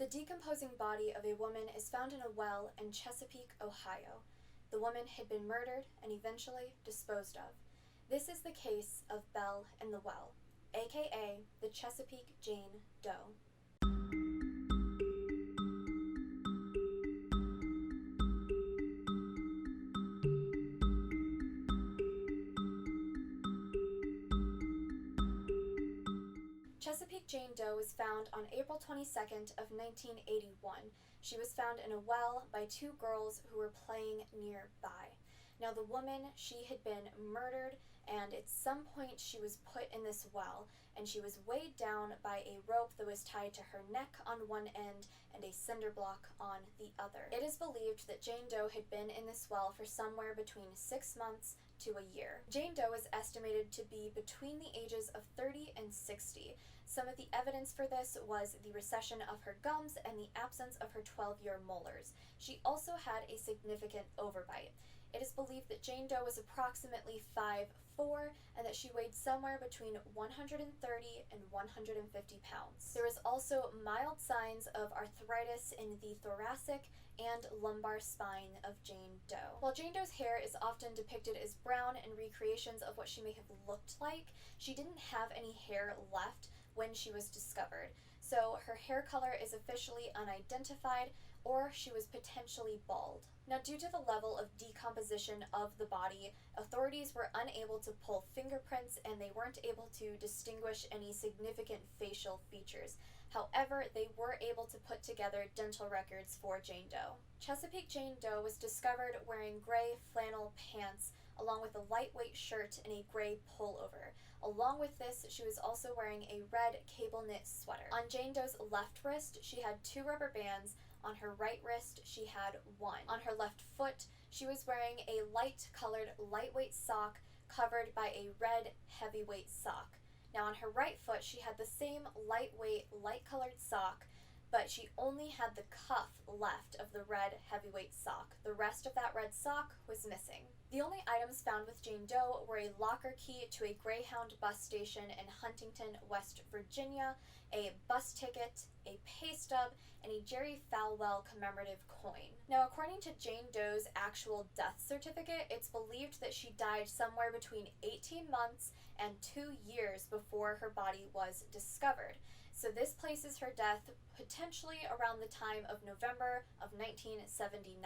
The decomposing body of a woman is found in a well in Chesapeake, Ohio. The woman had been murdered and eventually disposed of. This is the case of Belle in the well, aka the Chesapeake Jane Doe. Chesapeake Jane Doe was found on April 22nd of 1981. She was found in a well by two girls who were playing nearby. Now the woman, she had been murdered, and at some point she was put in this well, and she was weighed down by a rope that was tied to her neck on one end and a cinder block on the other. It is believed that Jane Doe had been in this well for somewhere between 6 months to a year. Jane Doe is estimated to be between the ages of 30 and 60. Some of the evidence for this was the recession of her gums and the absence of her 12-year molars. She also had a significant overbite. It is believed that Jane Doe was approximately 5'4", and that she weighed somewhere between 130 and 150 pounds. There is also mild signs of arthritis in the thoracic and lumbar spine of Jane Doe. While Jane Doe's hair is often depicted as brown in recreations of what she may have looked like, she didn't have any hair left when she was discovered. So her hair color is officially unidentified, or she was potentially bald. Now, due to the level of decomposition of the body, authorities were unable to pull fingerprints and they weren't able to distinguish any significant facial features. However, they were able to put together dental records for Jane Doe. Chesapeake Jane Doe was discovered wearing gray flannel pants along with a lightweight shirt and a gray pullover. Along with this, she was also wearing a red cable knit sweater. On Jane Doe's left wrist, she had 2 rubber bands. On her right wrist, she had 1. On her left foot, she was wearing a light-colored, lightweight sock covered by a red, heavyweight sock. Now, on her right foot, she had the same lightweight, light-colored sock, but she only had the cuff left of the red, heavyweight sock. The rest of that red sock was missing. The only items found with Jane Doe were a locker key to a Greyhound bus station in Huntington, West Virginia, a bus ticket, a pay stub, and a Jerry Falwell commemorative coin. Now, according to Jane Doe's actual death certificate, it's believed that she died somewhere between 18 months and 2 years before her body was discovered. So this places her death potentially around the time of November of 1979.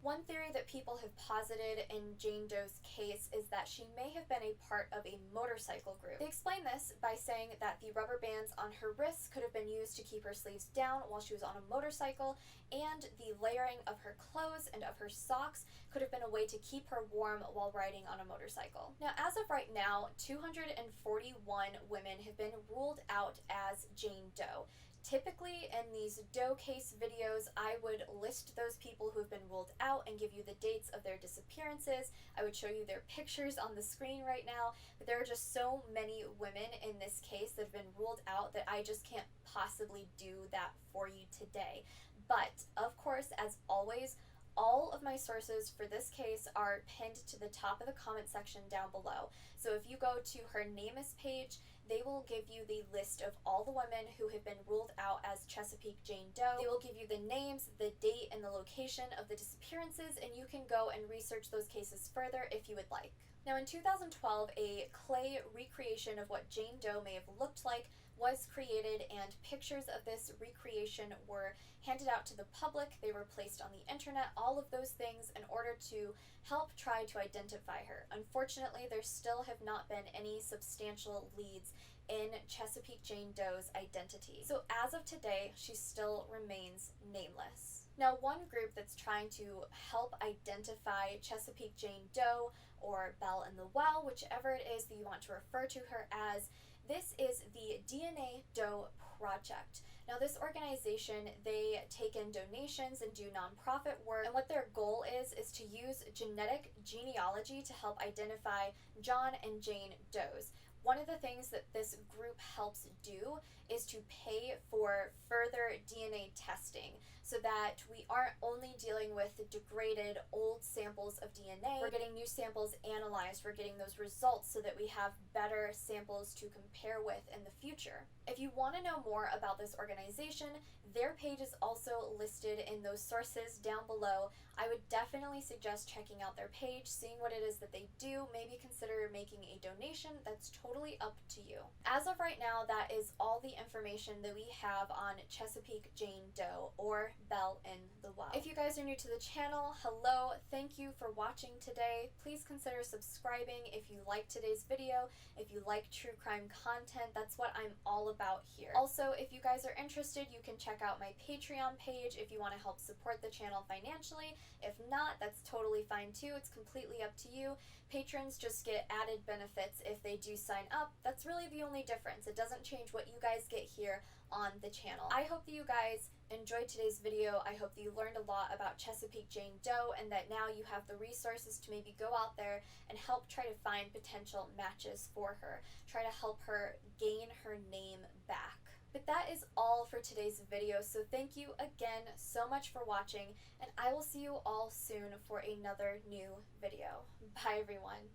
One theory that people have posited in Jane Doe's case is that she may have been a part of a motorcycle group. They explain this by saying that the rubber bands on her wrists could have been used to keep her sleeves down while she was on a motorcycle, and the layering of her clothes and of her socks could have been a way to keep her warm while riding on a motorcycle. Now, as of right now, 241 women have been ruled out as Jane Doe. Typically, in these Doe case videos, I would list those people who have been ruled out and give you the dates of their disappearances. I would show you their pictures on the screen right now, but there are just so many women in this case that have been ruled out that I just can't possibly do that for you today. But, of course, as always, all of my sources for this case are pinned to the top of the comment section down below. So if you go to her nameless page, they will give you the list of all the women who have been ruled out as Chesapeake Jane Doe. They will give you the names, the date, and the location of the disappearances, and you can go and research those cases further if you would like. Now, in 2012, a clay recreation of what Jane Doe may have looked like was created, and pictures of this recreation were handed out to the public. They were placed on the internet, all of those things in order to help try to identify her. Unfortunately, there still have not been any substantial leads in Chesapeake Jane Doe's identity. So as of today, she still remains nameless. Now, one group that's trying to help identify Chesapeake Jane Doe, or Belle in the Well, whichever it is that you want to refer to her as, this is the DNA Doe Project. Now, this organization, they take in donations and do nonprofit work, and what their goal is to use genetic genealogy to help identify John and Jane Does. One of the things that this group helps do is to pay for further DNA testing so that we aren't only dealing with degraded old samples of DNA, we're getting new samples analyzed, we're getting those results so that we have better samples to compare with in the future. If you want to know more about this organization, their page is also listed in those sources down below. I would definitely suggest checking out their page, seeing what it is that they do, maybe consider making a donation. That's totally up to you. As of right now, that is all the information that we have on Chesapeake Jane Doe, or Belle in the Well. If you guys are new to the channel, hello, thank you for watching today. Please consider subscribing if you like today's video, if you like true crime content. That's what I'm all about here. Also, if you guys are interested, you can check out my Patreon page if you want to help support the channel financially. If not, that's totally fine too. It's completely up to you. Patrons just get added benefits if they do sign up. That's really the only difference. It doesn't change what you guys get here on the channel. I hope that you guys enjoyed today's video. I hope that you learned a lot about Chesapeake Jane Doe and that now you have the resources to maybe go out there and help try to find potential matches for her. Try to help her gain her name back. But that is all for today's video, so thank you again so much for watching, and I will see you all soon for another new video. Bye everyone.